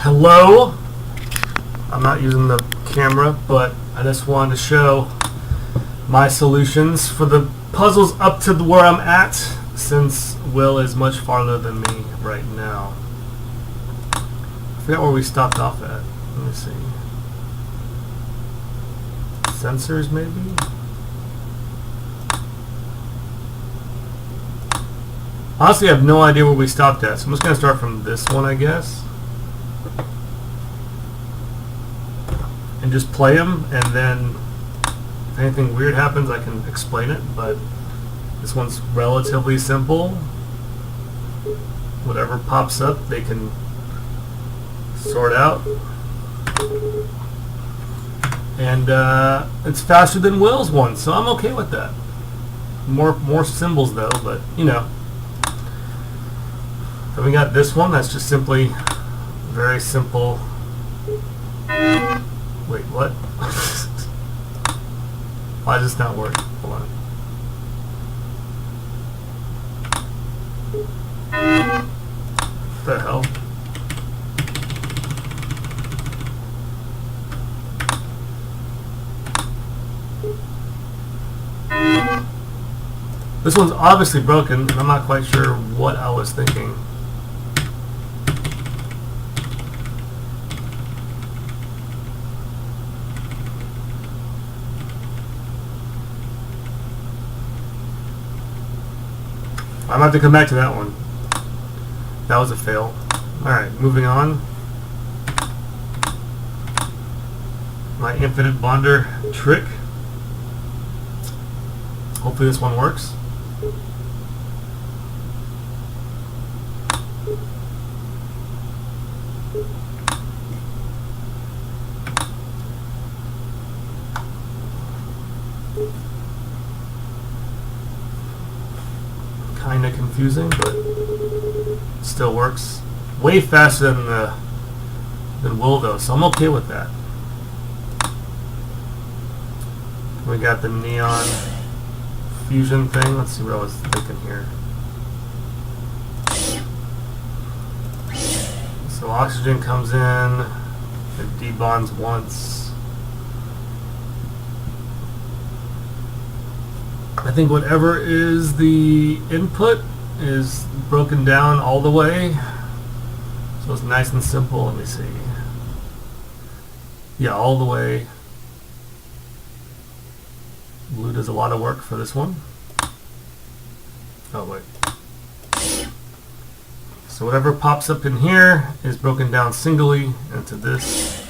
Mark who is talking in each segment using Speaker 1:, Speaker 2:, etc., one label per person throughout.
Speaker 1: Hello. I'm not using the camera, but I just wanted to show my solutions for the puzzles up to where I'm at, since Will is much farther than me right now. I forgot where we stopped off at. Let me see. Sensors, maybe? Honestly, I have no idea where we stopped at, so I'm just going to start from this one, I guess. And just play them, and then if anything weird happens, I can explain it, but this one's relatively simple. Whatever pops up, they can sort out. And it's faster than Will's one, so I'm okay with that. More symbols though, but you know. Then we got this one that's just simply very simple. Wait, what? Why does this not work? Hold on. What the hell? This one's obviously broken, and I'm not quite sure what I was thinking. I'm going to have to come back to that one. That was a fail. Alright, moving on. My infinite bonder trick. Hopefully this one works. Kind of confusing, but it still works. Way faster than Will though, so I'm okay with that. We got the neon fusion thing. Let's see what I was thinking here. So oxygen comes in, it debonds once. I think whatever is the input is broken down all the way, so it's nice and simple. Let me see. Yeah, all the way. Blue does a lot of work for this one. Oh wait. So whatever pops up in here is broken down singly into this,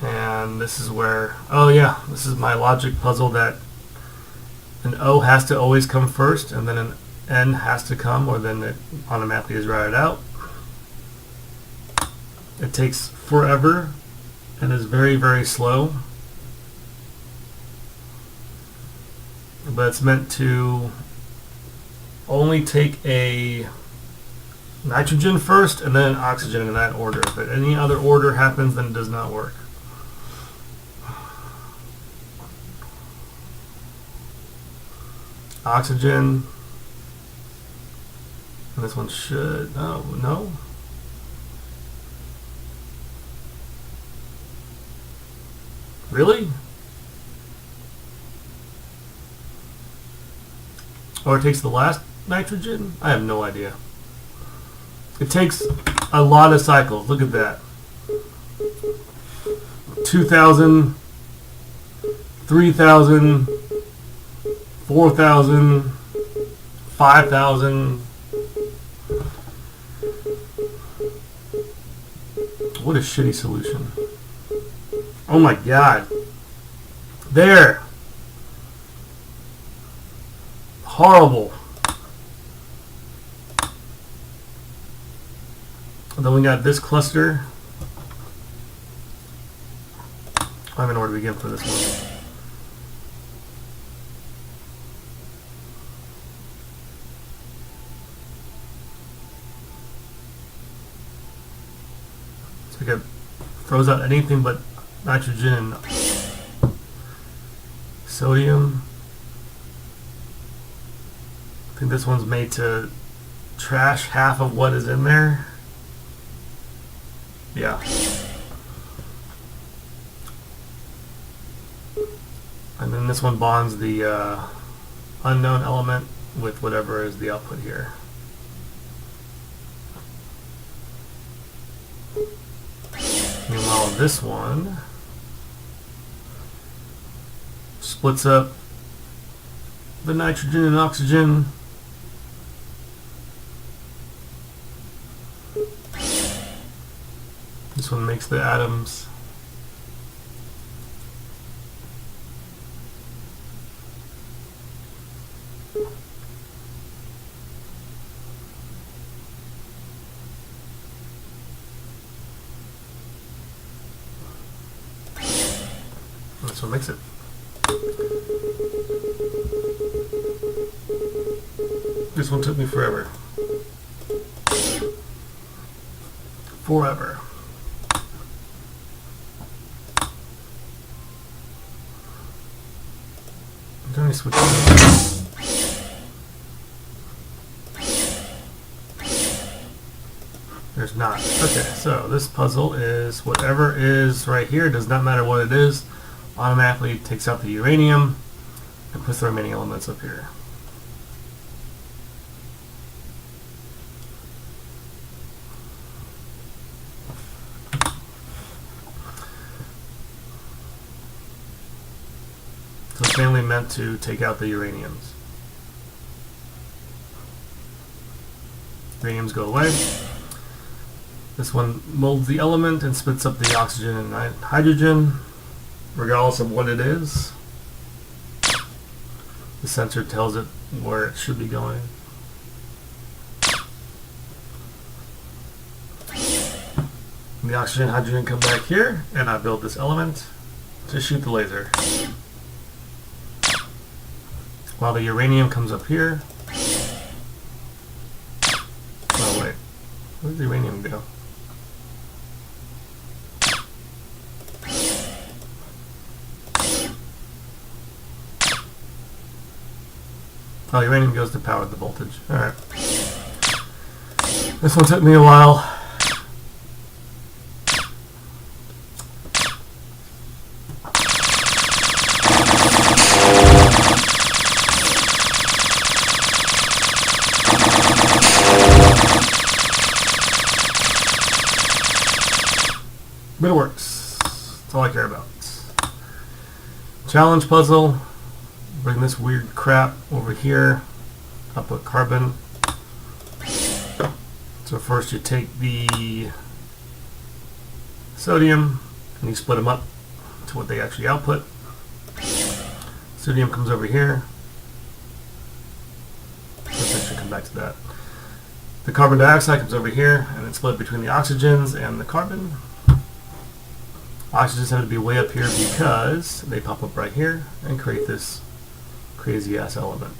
Speaker 1: and this is where, oh yeah, this is my logic puzzle that an O has to always come first, and then an N has to come, or then it automatically is routed out. It takes forever and is very, very slow. But it's meant to only take a nitrogen first and then an oxygen in that order. If any other order happens, then it does not work. Oxygen, and this one should, oh no, really? Or it takes the last nitrogen? I have no idea. It takes a lot of cycles. Look at that. 2,000, 3,000, 4,000, 5,000. What a shitty solution. Oh my god. There. Horrible. And then we got this cluster. I don't even know where to begin for this one. So it throws out anything but nitrogen and sodium. I think this one's made to trash half of what is in there. Yeah. And then this one bonds the unknown element with whatever is the output here. Meanwhile, this one splits up the nitrogen and oxygen. This one makes the atoms. This one makes it. This one took me forever. Forever. Let me switch. There's not. Okay, so this puzzle is whatever is right here, does not matter what it is, automatically takes out the uranium and puts the remaining elements up here. So it's mainly meant to take out the uraniums. Uraniums go away. This one molds the element and spits up the oxygen and hydrogen, regardless of what it is. The sensor tells it where it should be going. And the oxygen and hydrogen come back here, and I build this element to shoot the laser. While the uranium comes up here. Oh wait, where did the uranium go? Oh, uranium goes to power the voltage. Alright. This one took me a while. But it works. That's all I care about. Challenge puzzle. Bring this weird crap over here. I'll put carbon. So first you take the sodium and you split them up to what they actually output. Sodium comes over here. I should come back to that. The carbon dioxide comes over here and it's split between the oxygens and the carbon. Oxygens have to be way up here because they pop up right here and create this crazy ass element.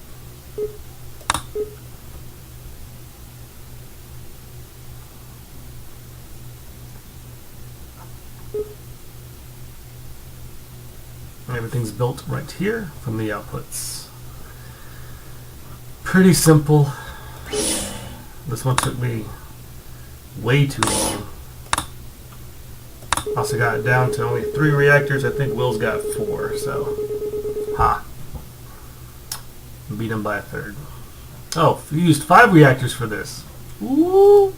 Speaker 1: And everything's built right here from the outputs. Pretty simple. This one took me way too long. Also got it down to only 3 reactors. I think Will's got 4, so ha. Beat him by a third. Oh, we used 5 reactors for this. Ooh.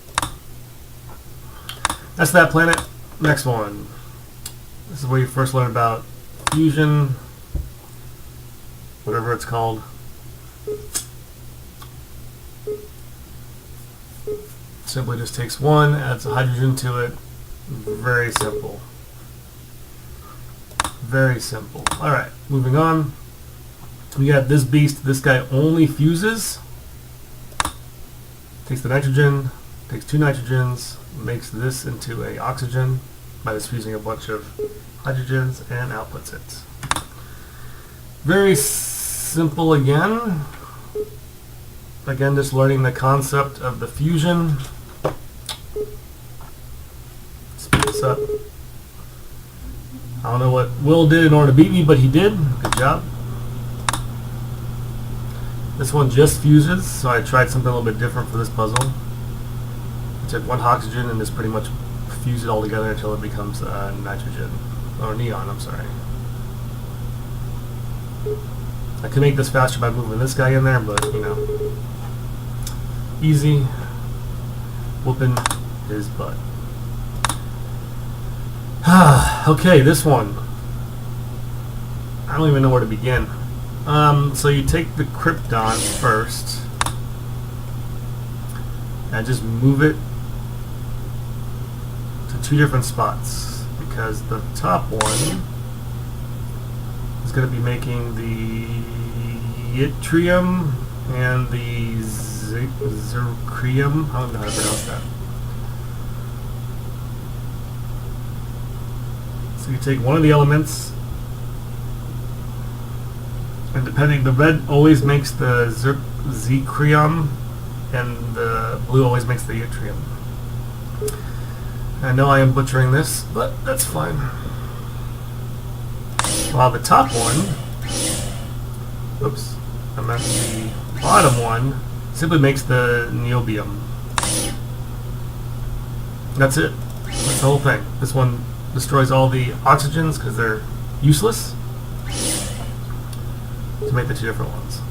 Speaker 1: That's that planet. Next one. This is where you first learn about fusion, whatever it's called. Simply just takes one, adds a hydrogen to it. Very simple. Very simple. Alright, moving on. We got this beast. This guy only fuses. Takes the nitrogen, takes 2 nitrogens, makes this into a oxygen by just fusing a bunch of hydrogens and outputs it. Very simple again. Again, just learning the concept of the fusion. Speed this up. I don't know what Will did in order to beat me, but he did. Good job. This one just fuses, so I tried something a little bit different for this puzzle. I took 1 oxygen and just pretty much fuse it all together until it becomes nitrogen, or neon, I'm sorry. I could make this faster by moving this guy in there, but you know, easy, whooping his butt. Okay, this one, I don't even know where to begin. So you take the krypton first and just move it to 2 different spots, because the top one is going to be making the yttrium and the zirconium. I don't know how to pronounce that. So you take one of the elements, and depending, the red always makes the zirconium and the blue always makes the yttrium. I know I am butchering this, but that's fine. While the top one, oops, I meant the bottom one, simply makes the niobium. That's it. That's the whole thing. This one destroys all the oxygens because they're useless, to make the 2 different ones.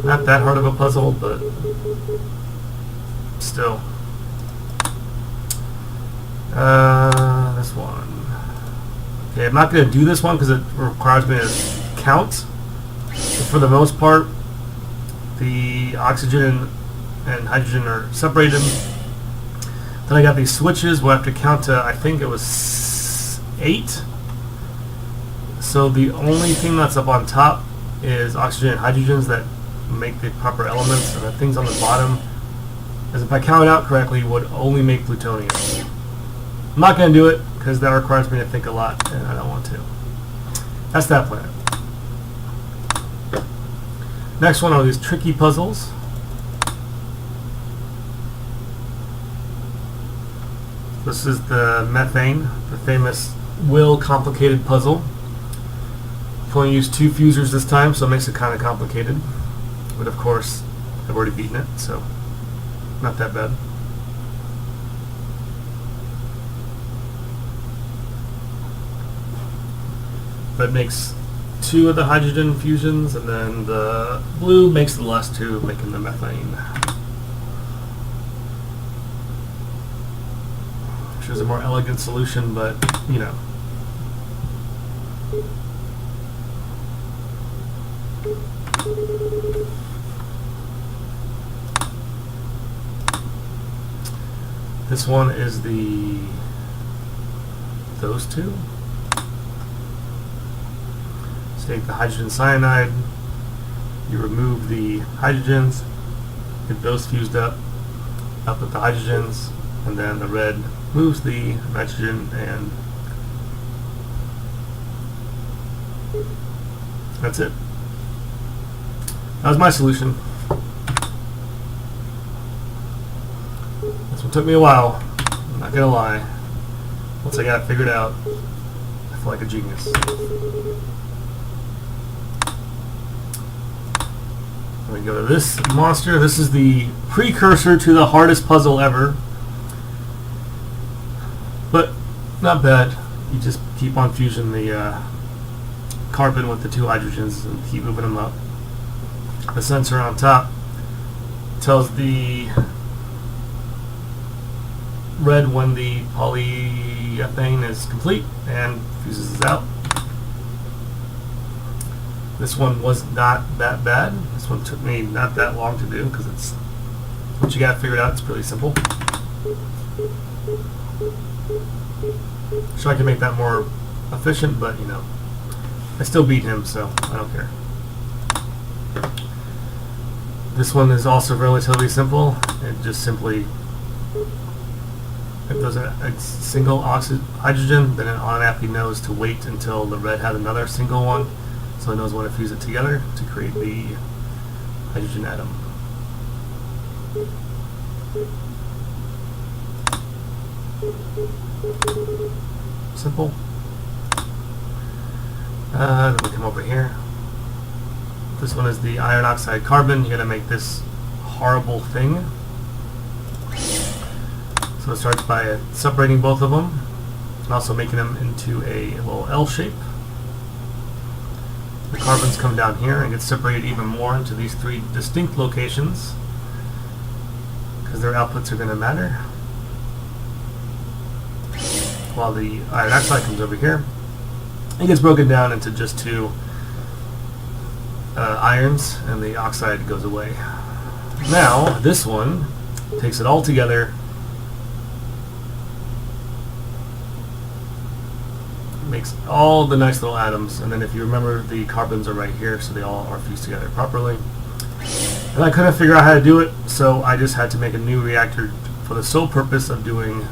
Speaker 1: Not that hard of a puzzle, but still. This one. Okay, I'm not going to do this one because it requires me to count. But for the most part, the oxygen and hydrogen are separated. Then I got these switches. We'll have to count to, I think it was 8. So the only thing that's up on top is oxygen and hydrogens that make the proper elements, and the things on the bottom, as if I count it out correctly, would only make plutonium. I'm not going to do it because that requires me to think a lot, and I don't want to. That's that planet. Next one are these tricky puzzles. This is the methane, the famous Will complicated puzzle. I've only used 2 fusers this time, so it makes it kind of complicated. But of course, I've already beaten it, so not that bad. But it makes 2 of the hydrogen fusions, and then the blue makes the last 2, making the methane. Which is a more elegant solution, but you know. This one is those 2. So take the hydrogen cyanide, you remove the hydrogens, get those fused up with the hydrogens, and then the red moves the nitrogen, and that's it. That was my solution. This one took me a while, I'm not gonna lie. Once I got it figured out, I feel like a genius. We go to this monster. This is the precursor to the hardest puzzle ever. But not bad. You just keep on fusing the carbon with the 2 hydrogens and keep moving them up. The sensor on top tells the red when the polyethane is complete and fuses it out. This one was not that bad. This one took me not that long to do because it's, once you got it figured out, it's pretty simple. Sure, I can make that more efficient, but you know, I still beat him, so I don't care. This one is also relatively simple. It just simply, if there's a single hydrogen, then it automatically knows to wait until the red has another single one, so it knows when to fuse it together to create the hydrogen atom. Simple. Then we come over here. This one is the iron oxide carbon. You're going to make this horrible thing. So it starts by separating both of them and also making them into a little L shape. The carbons come down here and get separated even more into these three distinct locations because their outputs are going to matter. While the iron oxide comes over here, it gets broken down into just two irons, and the oxide goes away. Now, this one takes it all together, makes all the nice little atoms, and then if you remember, the carbons are right here, so they all are fused together properly. And I couldn't figure out how to do it, so I just had to make a new reactor for the sole purpose of doing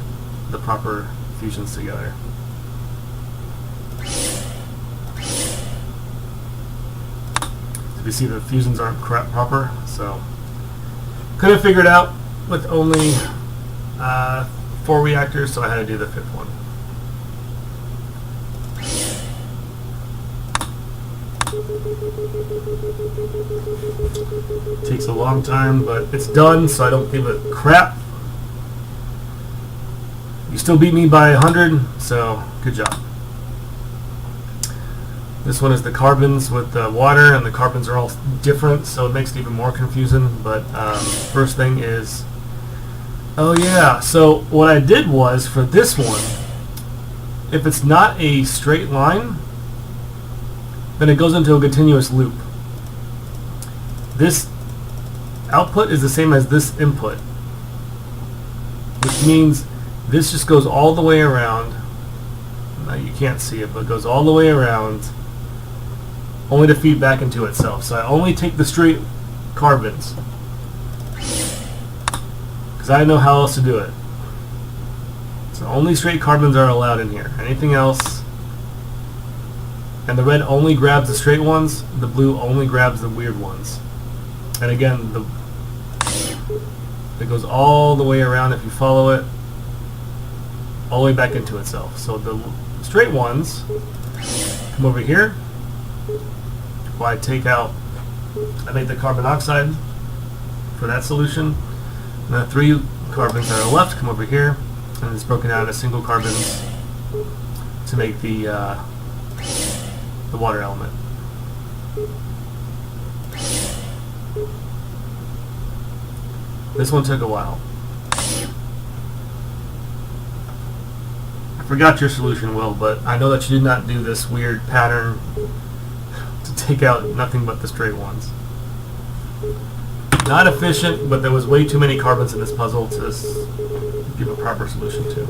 Speaker 1: the proper fusions together. You see the fusions aren't proper, so couldn't figure it out with only 4 reactors, so I had to do the 5th one. Takes a long time, but it's done, so I don't give a crap. You still beat me by 100, so good job. This one is the carbons with the water, and the carbons are all different, so it makes it even more confusing. But first thing is, oh yeah, so what I did was, for this one, if it's not a straight line, then it goes into a continuous loop. This output is the same as this input, which means this just goes all the way around. Now you can't see it, but it goes all the way around, only to feed back into itself. So I only take the straight carbons because I know how else to do it. So only straight carbons are allowed in here. Anything else, and the red only grabs the straight ones, the blue only grabs the weird ones. And again, it goes all the way around, if you follow it, all the way back into itself. So the straight ones come over here. Well, I make the carbon oxide for that solution. And the 3 carbons that are left come over here, and it's broken down into single carbons to make the water element. This one took a while. I forgot your solution, Will, but I know that you did not do this weird pattern to take out nothing but the straight ones. Not efficient, but there was way too many carbons in this puzzle to give a proper solution to.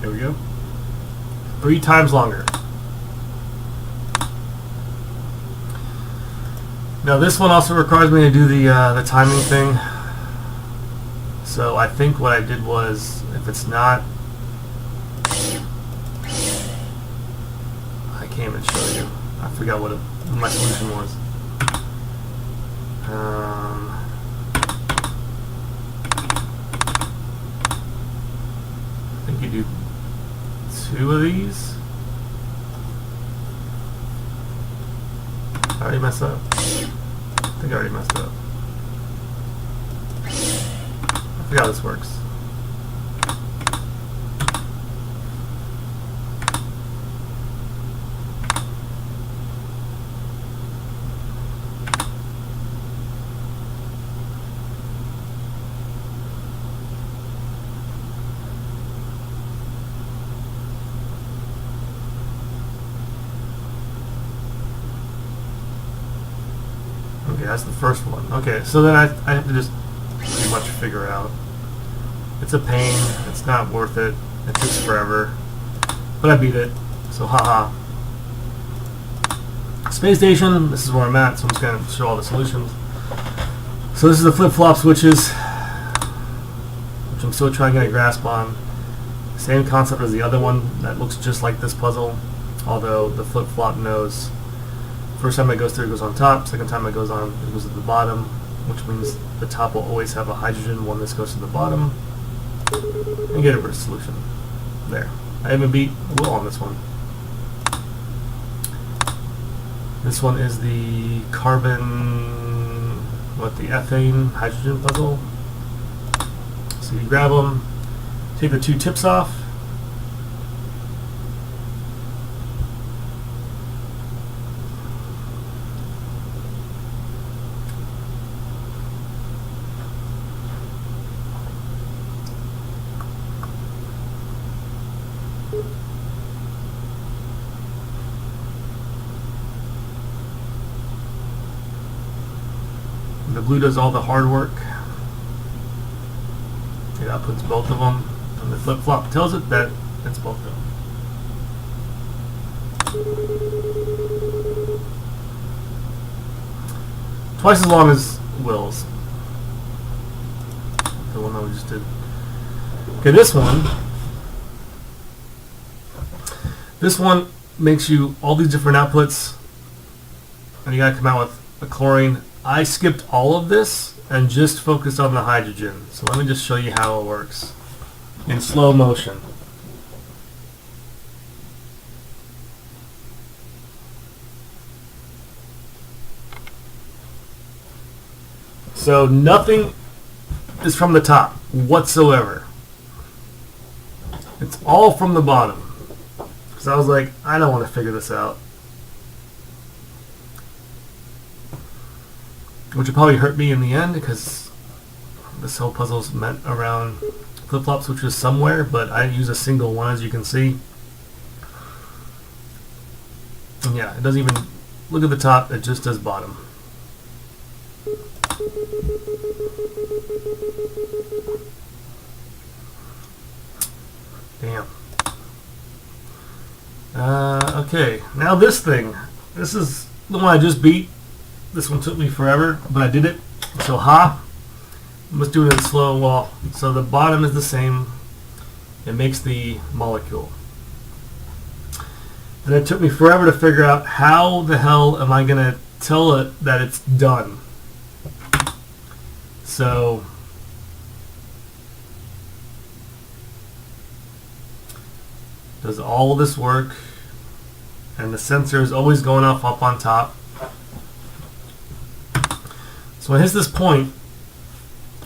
Speaker 1: There we go. 3 times longer. Now this one also requires me to do the timing thing. So I think what I did was, if it's not, I can't even show you. I forgot what my solution was. I think you do 2 of these. I already messed up. I think I already messed up. I forgot how this works. Okay, that's the first one. Okay, so then I have to just pretty much figure out. It's a pain. It's not worth it. It takes forever. But I beat it. So haha. Space station, this is where I'm at, so I'm just going to show all the solutions. So this is the flip-flop switches, which I'm still trying to get a grasp on. Same concept as the other one that looks just like this puzzle, although the flip-flop knows. First time it goes through, it goes on top. Second time it goes on, it goes to the bottom, which means the top will always have a hydrogen. One this goes to the bottom, and get a solution. There. I even beat Will on this one. This one is the carbon, the ethane hydrogen puzzle. So you grab them, take the 2 tips off. The blue does all the hard work. It outputs both of them, and the flip-flop tells it that it's both of them. Twice as long as Will's. The one that we just did. Okay, this one makes you all these different outputs, and you gotta come out with a chlorine. I skipped all of this and just focused on the hydrogen. So let me just show you how it works in slow motion. So nothing is from the top whatsoever. It's all from the bottom. Because I was like, I don't want to figure this out. Which would probably hurt me in the end, because this whole puzzle's meant around flip-flops, which is somewhere, but I use a single one, as you can see. And yeah, it doesn't even look at the top, it just does bottom. Damn. Okay, now this thing. This is the one I just beat. This one took me forever, but I did it. So let's do it in slow wall. So the bottom is the same. It makes the molecule. And it took me forever to figure out how the hell am I going to tell it that it's done. So does all this work, and the sensor is always going off up on top. So when it hits this point,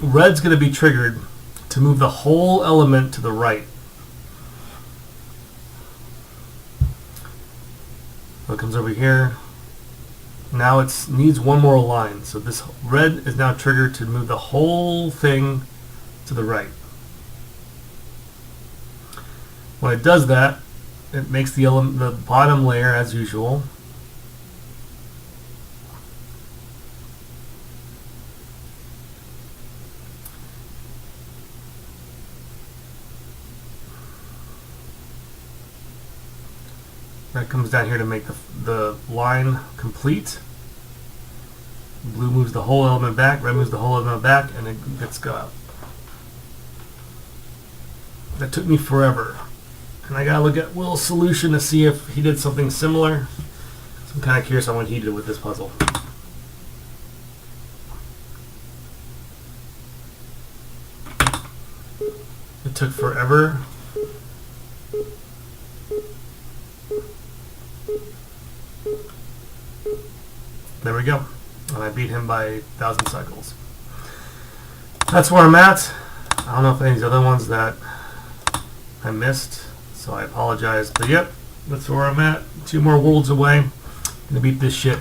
Speaker 1: red's going to be triggered to move the whole element to the right. So it comes over here. Now it needs one more line. So this red is now triggered to move the whole thing to the right. When it does that, it makes the bottom layer as usual. That comes down here to make the line complete. Blue moves the whole element back, red moves the whole element back, and it gets got. That took me forever. And I gotta look at Will's solution to see if he did something similar. So I'm kind of curious on what he did with this puzzle. It took forever. There we go. And I beat him by 1,000 cycles. That's where I'm at. I don't know if any of these other ones that I missed, so I apologize. But yep, that's where I'm at. 2 more worlds away. Gonna beat this shit.